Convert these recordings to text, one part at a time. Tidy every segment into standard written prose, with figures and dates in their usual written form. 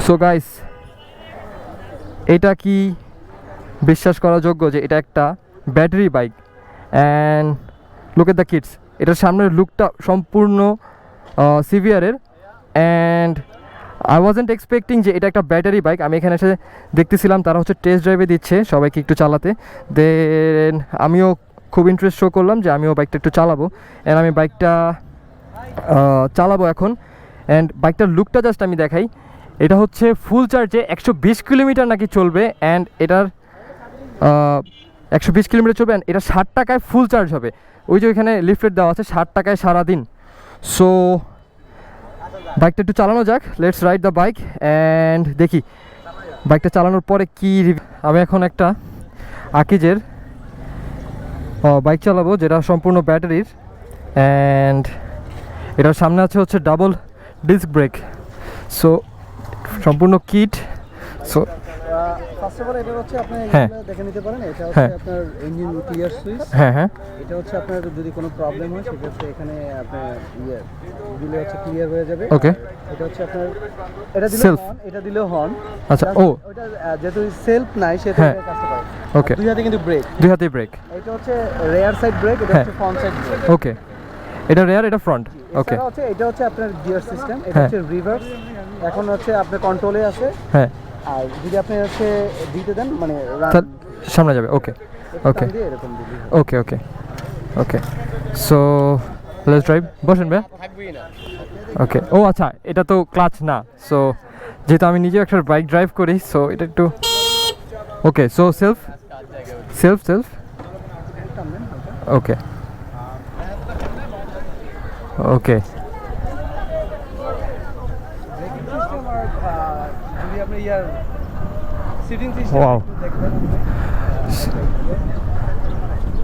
So guys, এটা কি বিশ্বাস করার যোগ্য যে এটা একটা battery bike? And look at the kids. এটার সামনের লুকটা সম্পূর্ণ সিভিয়ারের। অ্যান্ড আই ওয়াজন্ট এক্সপেক্টিং যে এটা একটা ব্যাটারি বাইক। আমি এখানে এসে দেখতেছিলাম তারা হচ্ছে টেস্ট ড্রাইভে দিচ্ছে সবাইকে একটু চালাতে। দেন আমিও খুব ইন্টারেস্ট শো করলাম যে আমিও বাইকটা একটু চালাবো। অ্যান্ড আমি বাইকটা চালাবো এখন। অ্যান্ড বাইকটার লুকটা জাস্ট আমি দেখাই। এটা হচ্ছে ফুল চার্জে 120 কিলোমিটার নাকি চলবে। অ্যান্ড এটার 120 কিলোমিটার চলবে। অ্যান্ড এটা 60 টাকায় ফুল চার্জ হবে। ওই যে ওইখানে লিফলেট দেওয়া আছে 60 টাকায় সারাদিন। সো বাইকটা একটু চালানো যাক। Let's ride the bike and দেখি বাইকটা চালানোর পরে কি। আমি এখন একটা আকিজের বাইক চালাবো যেটা সম্পূর্ণ ব্যাটারির। অ্যান্ড এটার সামনে আছে হচ্ছে ডাবল ডিস্ক ব্রেক। সো সম্পূর্ণ kit. So first of all এটা হচ্ছে আপনি হ্যাঁ দেখে নিতে পারেন। এটা হ্যাঁ হচ্ছে আপনার ইঞ্জিন ক্লিয়ার সুইচ। হ্যাঁ হ্যাঁ এটা হচ্ছে আপনার যদি কোনো প্রবলেম হয় সেক্ষেত্রে এখানে আপনার দিলে হচ্ছে ক্লিয়ার হয়ে যাবে। ওকে। এটা হচ্ছে আপনার এটা দিলে Self. হর্ন, এটা দিলে হর্ন। আচ্ছা, ও ওটা যেহেতু সেলফ নাই সেটা হ্যাঁ। কাজটা পারে। ওকে। দুই হাতে কিন্তু ব্রেক। দুই হাতেই ব্রেক। এটা হচ্ছে রেয়ার সাইড ব্রেক, এটা হ্যাঁ। হচ্ছে ফ্রন্ট সাইড ব্রেক। ওকে, এটা রেয়ার, এটা ফ্রন্ট। ওকে এছাড়া হচ্ছে এটা হচ্ছে আপনার গিয়ার সিস্টেম, এটা হ্যাঁ। হচ্ছে রিভার্স। এখন হচ্ছে আপনার কন্ট্রোলে আছে। হ্যাঁ, আর যদি আপনি হচ্ছে দিতে দেন মানে তাহলে সামনে যাবে। ওকে ওকে এরকম দিবি। Okay okay okay. So let's drive. বসেন ভাই। ওকে। ও আচ্ছা, এটা তো ক্লাচ না। সো যেহেতু আমি নিজেও একটা বাইক ড্রাইভ করি, সো এটা একটু ওকে। সো সেলফ সেলফ সেলফ ওকে ওকে। যদি আপনি ইয়ার সিটিং Wow. সিস্টেম দেখবেন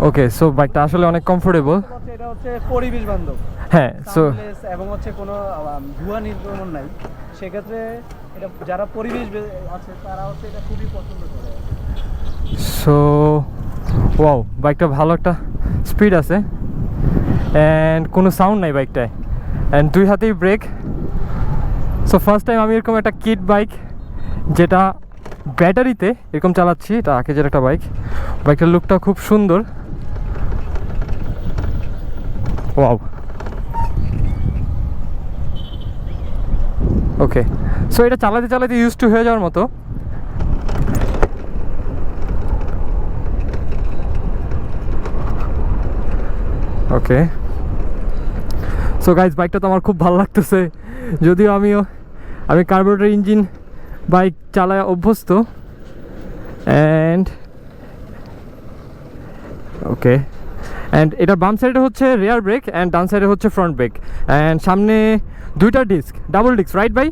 ওকে। সো বাইকটা আসলে অনেক কমফোর্টেবল। এটা হচ্ছে পরিবেশ বান্ধব। হ্যাঁ। সো সাউন্ডলেস এবং হচ্ছে কোনো ধোঁয়া নির্গমন নাই। সেক্ষেত্রে এটা যারা পরিবেশ আছে তারা হচ্ছে এটা খুবই পছন্দ করে। সো ওয়াও, বাইকটা ভালো একটা স্পিড আছে। অ্যান্ড কোনো সাউন্ড নাই বাইকটায়। অ্যান্ড দুই হাতেই ব্রেক। সো ফার্স্ট টাইম আমি এরকম একটা কিট বাইক যেটা ব্যাটারিতে এরকম চালাচ্ছি। এটা আকিজের একটা বাইক। বাইকটার লুকটা খুব সুন্দর। ওয়াও। ওকে। সো এটা চালাতে চালাতে ইউজ টু হয়ে যাওয়ার মতো। ওকে। সো গাইজ, বাইকটা তো আমার খুব ভালো লাগতেছে। যদিও আমি কার্বোরেটর ইঞ্জিন বাইক চালায় অভ্যস্ত। And okay. অ্যান্ড এটার বাম সাইডে হচ্ছে রেয়ার ব্রেক অ্যান্ড ডান সাইডে হচ্ছে ফ্রন্ট ব্রেক। অ্যান্ড সামনে দুইটা ডিস্ক, ডাবল ডিস্ক, রাইট ভাই?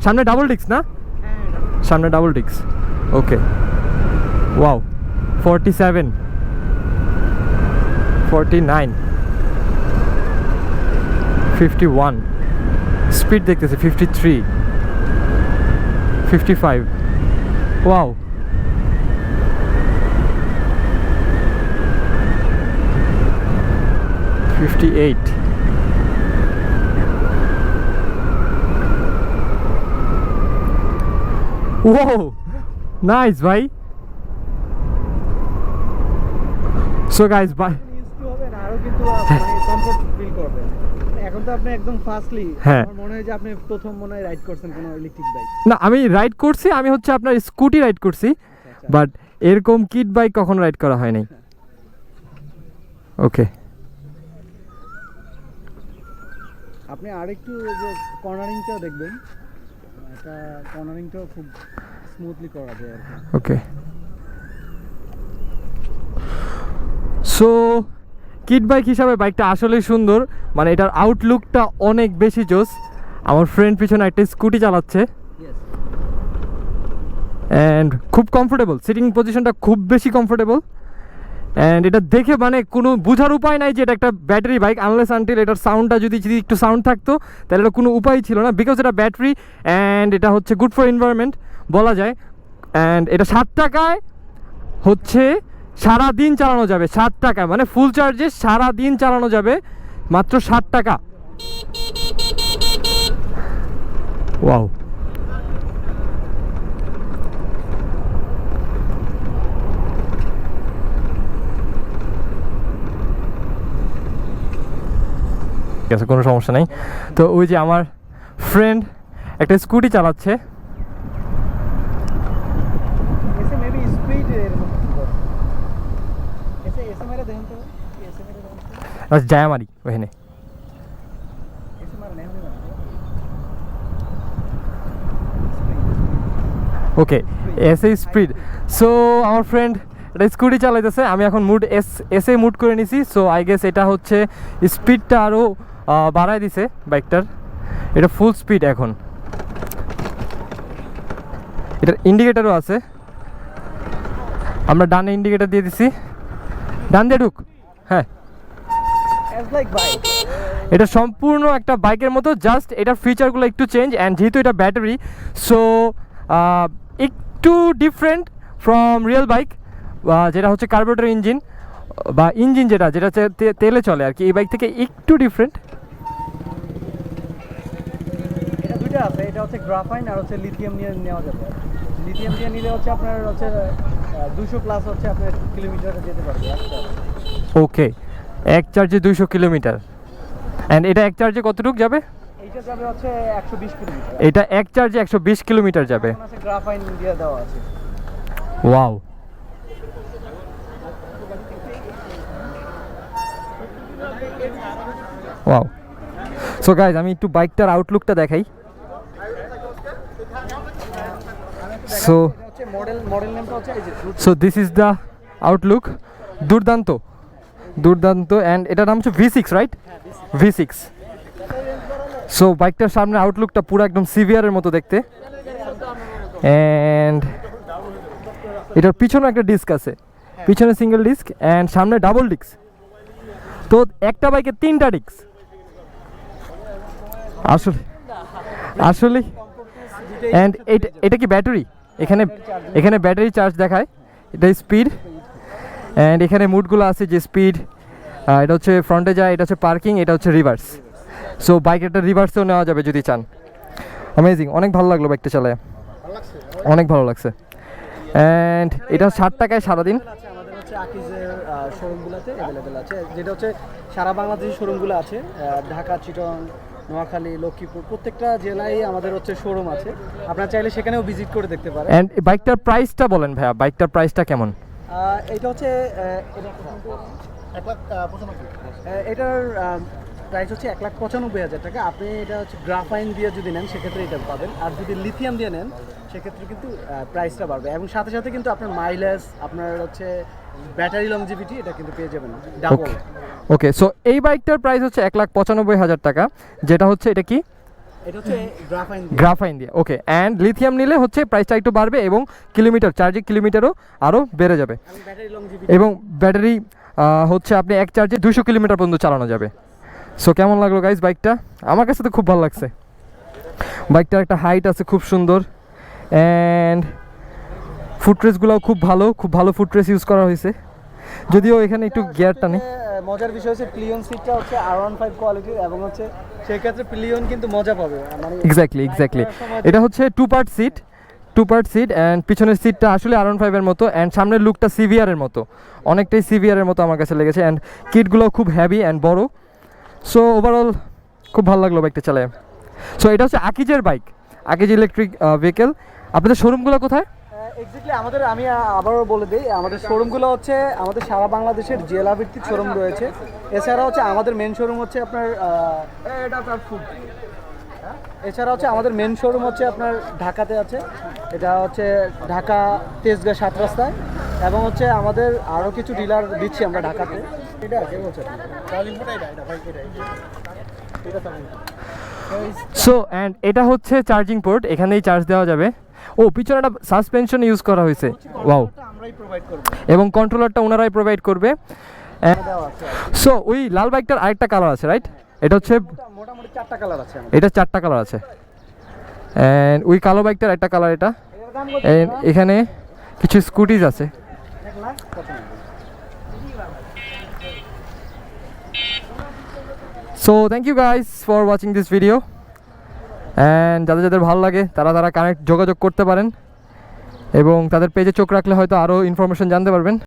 সামনে ডাবল ডিস্ক না? সামনে double disc. Okay. Wow. 47 49 51 speed দেখতেছে 53 55। ওয়াও। $58। ওয়াও, নাইস ভাই। So guys, bye. Use to হবেন আরো কিন্তু মানে কমফর্ট ফিল করবেন। এখন তো আপনি একদম ফাস্টলি হ্যাঁ। আমার মনে হয় যে আপনি প্রথম মনে হয় রাইড করছেন কোনো ইলেকট্রিক বাইক। না, আমি রাইড করছি। আমি হচ্ছে আপনার স্কুটি রাইড করছি, বাট এরকম কিট বাইক কখনো রাইড করা হয় নাই। ওকে। আপনি আরেকটু যে কর্নারিংটাও দেখবেন, এটা কর্নারিংটাও খুব স্মুথলি করা যায় আর কি। ওকে। সো কিট বাইক হিসাবে বাইকটা আসলেই সুন্দর। মানে এটার আউটলুকটা অনেক বেশি জোস। আমার ফ্রেন্ড পিছনে একটা স্কুটি চালাচ্ছে। অ্যান্ড খুব কমফোর্টেবল, সিটিং পজিশনটা খুব বেশি কমফোর্টেবল। অ্যান্ড এটা দেখে মানে কোনো বোঝার উপায় নাই যে এটা একটা ব্যাটারি বাইক, আনলেস আনটিল এটার সাউন্ডটা যদি একটু সাউন্ড থাকতো তাহলে এটা কোনো উপায় ছিল না। বিকজ এটা ব্যাটারি অ্যান্ড এটা হচ্ছে গুড ফর এনভায়রনমেন্ট বলা যায়। অ্যান্ড এটা 7 টাকায় হচ্ছে সারাদিন চালানো যাবে। 7 টাকা মানে ফুল চার্জে সারাদিন চালানো যাবে মাত্র 7 টাকা। ওয়াও। আছে, কোনো সমস্যা নেই। তো ওই যে আমার ফ্রেন্ড একটা স্কুটি চালাচ্ছে। এসে মেবি স্পিড এরকম কিছু করে। এসে মেরে দেখেন তো, এসে মেরে দেখেন তো। আচ্ছা যায় আমারই ওখানে। এসে মারে নেই মারে। ওকে, এসে স্পিড। সো আমার ফ্রেন্ড এটা স্কুটি চালাইতেছে, আমি এখন মুড এসে মুড করে নিছি। সো আই গেস এটা হচ্ছে স্পিডটা আরও বাড়ায় দিছে বাইকটার, এটা ফুল স্পিড এখন। এটার ইন্ডিকেটারও আছে, আমরা ডানে ইন্ডিকেটার দিয়ে দিছি। ডান দিয়ে ঢুক। হ্যাঁ, As like bike. এটা সম্পূর্ণ একটা বাইকের মতো, জাস্ট এটার ফিচারগুলো একটু চেঞ্জ। অ্যান্ড যেহেতু এটা ব্যাটারি, সো একটু ডিফারেন্ট ফ্রম রিয়েল বাইক, যেটা হচ্ছে কার্বোরেটর ইঞ্জিন বা ইঞ্জিন যেটা যেটা হচ্ছে তেলে চলে আর কি। এই বাইক থেকে একটু ডিফারেন্ট। এটা দুইটা আছে, এটা হচ্ছে গ্রাফাইন আর হচ্ছে লিথিয়াম নিয়ে নেওয়া যাবে। লিথিয়াম দিয়ে নিলে হচ্ছে আপনার হচ্ছে 200 প্লাস হচ্ছে আপনার কিলোমিটার যেতে পারবে একটা। ওকে, এক চার্জে 200 কিলোমিটার। অ্যান্ড এটা এক চার্জে কতটুকু যাবে? এইটা যাবে হচ্ছে 120 কিলোমিটার। এটা এক চার্জে 120 কিলোমিটার যাবে। এখন আছে গ্রাফাইন দিয়ে দেওয়া আছে। Wow, wow. সো গাইজ আমি একটু বাইকটার আউটলুকটা দেখাই। সো এটা হচ্ছে মডেল নেমটা হচ্ছে এই যে so this is the Outlook. দুর্দান্ত দুর্দান্ত। অ্যান্ড এটার নাম হচ্ছে V6, রাইট? V6। সো বাইকটার সামনে আউটলুকটা পুরো একদম সিভিয়ারের মতো দেখতে। অ্যান্ড এটার পিছনে একটা ডিস্ক আছে, পিছনে সিঙ্গেল ডিস্ক অ্যান্ড সামনে ডাবল ডিস্ক। তো একটা বাইকে 3টা ডিস্ক। আসলে আসলে অ্যান্ড এটা কি ব্যাটারি? এখানে ব্যাটারি চার্জ দেখায়, এটা স্পিড। অ্যান্ড এখানে মুডগুলো আছে যে স্পিড, এটা হচ্ছে ফ্রন্টে যায়, এটা হচ্ছে পার্কিং, এটা হচ্ছে রিভার্স। সো বাইক একটা রিভার্সেও নেওয়া যাবে যদি চান। অ্যামেজিং, অনেক ভালো লাগলো বাইকটা চালায়, অনেক ভালো লাগছে। অ্যান্ড এটা 60 টাকায় সারাদিন। আছে আমাদের হচ্ছে আকিজের শোরুমগুলোতে অ্যাভেলেবেল আছে, যেটা হচ্ছে সারা বাংলাদেশের শোরুমগুলো আছে। ঢাকা, চিটং, নোয়াখালী, লক্ষ্মীপুর প্রত্যেকটা জেলায় আমাদের হচ্ছে শোরুম আছে। আপনারা চাইলে সেখানেও ভিজিট করে দেখতে পারেন। অ্যান্ড বাইকটার প্রাইসটা বলেন ভাইয়া, বাইকটার প্রাইসটা কেমন? এটা হচ্ছে এটার প্রাইস হচ্ছে 1,95,000 টাকা। আপনি এটা হচ্ছে গ্রাফাইন দিয়ে যদি নেন সেক্ষেত্রে এটা পাবেন, আর যদি লিথিয়াম দিয়ে নেন সেক্ষেত্রে কিন্তু প্রাইসটা বাড়বে। এবং সাথে সাথে কিন্তু আপনার মাইলেজ, আপনার হচ্ছে ব্যাটারি লংজিভিটি এটা কিন্তু পেয়ে যাবেন ডাবল। ওকে, সো এই বাইকটার প্রাইস হচ্ছে 1,95,000 টাকা, যেটা হচ্ছে এটা কি এটা হচ্ছে গ্রাফাইন দিয়ে। ওকে, অ্যান্ড লিথিয়াম নিলে হচ্ছে প্রাইসটা একটু বাড়বে এবং কিলোমিটার, চার্জিং কিলোমিটারও আরও বেড়ে যাবে। ব্যাটারি লংজিভিটি এবং ব্যাটারি হচ্ছে আপনি এক চার্জে 200 কিলোমিটার পর্যন্ত চালানো যাবে। সো কেমন লাগলো গাইজ বাইকটা? আমার কাছে তো খুব ভালো লাগছে। বাইকটার একটা হাইট আছে খুব সুন্দর, অ্যান্ড ফুটরেসগুলোও খুব ভালো ফুটরেস ইউজ করা হয়েছে। যদিও এখানে একটু গিয়ারটা নেই। মজার বিষয় হচ্ছে প্লিয়ন সিটটা হচ্ছে R15 কোয়ালিটির, এবং হচ্ছে সেই ক্ষেত্রে প্লিয়ন কিন্তু মজা পাবে। মানে এক্স্যাক্টলি এটা হচ্ছে 2 পার্ট সিট অ্যান্ড পিছনের সিটটা আসলে R15 এর মতো, অ্যান্ড সামনের লুকটা সিভিয়ারের মতো, অনেকটাই সিভিয়ারের মতো আমার কাছে লেগেছে। অ্যান্ড কিটগুলো খুব হেভি অ্যান্ড বড়। সো ওভারঅল খুব ভালো লাগলো বাইকটা চালায়। সো এটা হচ্ছে আকিজের বাইক, আকিজ ইলেকট্রিক ভেহিকেল। আপনাদের শোরুমগুলো কোথায়? এক্স্যাক্টলি আমি আবারও বলে দিই, আমাদের শোরুমগুলো হচ্ছে আমাদের সারা বাংলাদেশের জেলা ভিত্তিক শোরুম রয়েছে। এছাড়া হচ্ছে আমাদের মেন শোরুম হচ্ছে আপনার এছাড়া হচ্ছে আমাদের মেন শোরুম হচ্ছে আপনার ঢাকাতে আছে, এটা হচ্ছে ঢাকা তেজগাঁ 7 রাস্তায়। এবং হচ্ছে আমাদের আরও কিছু ডিলার দিচ্ছি আমরা ঢাকাতে। এটা কে বলছে? সো অ্যান্ড এটা হচ্ছে চার্জিং পোর্ট, এখানেই চার্জ দেওয়া যাবে। ও পিছনে একটা সাসপেনশন ইউজ করা হয়েছে, ওয়াও। আমরাই প্রোভাইড করব, এবং কন্ট্রোলারটা ওনারাই প্রোভাইড করবে। দেওয়া আছে। সো ওই লাল বাইকটার আরেকটা কালার আছে, রাইট? এটা হচ্ছে মোটামুটি 4টা কালার আছে আমাদের। এটা 4টা কালার আছে। অ্যান্ড ওই কালো বাইকটার একটা কালার এটা। এটার দাম কত? And এখানে কিছু স্কুটিজ আছে। 1,95,000। So thank you guys for watching this video. And যাদের ভালো লাগে তারা যোগাযোগ করতে পারেন, এবং তাদের পেজে চোখ রাখলে হয়তো আরও ইনফরমেশন জানতে পারবেন।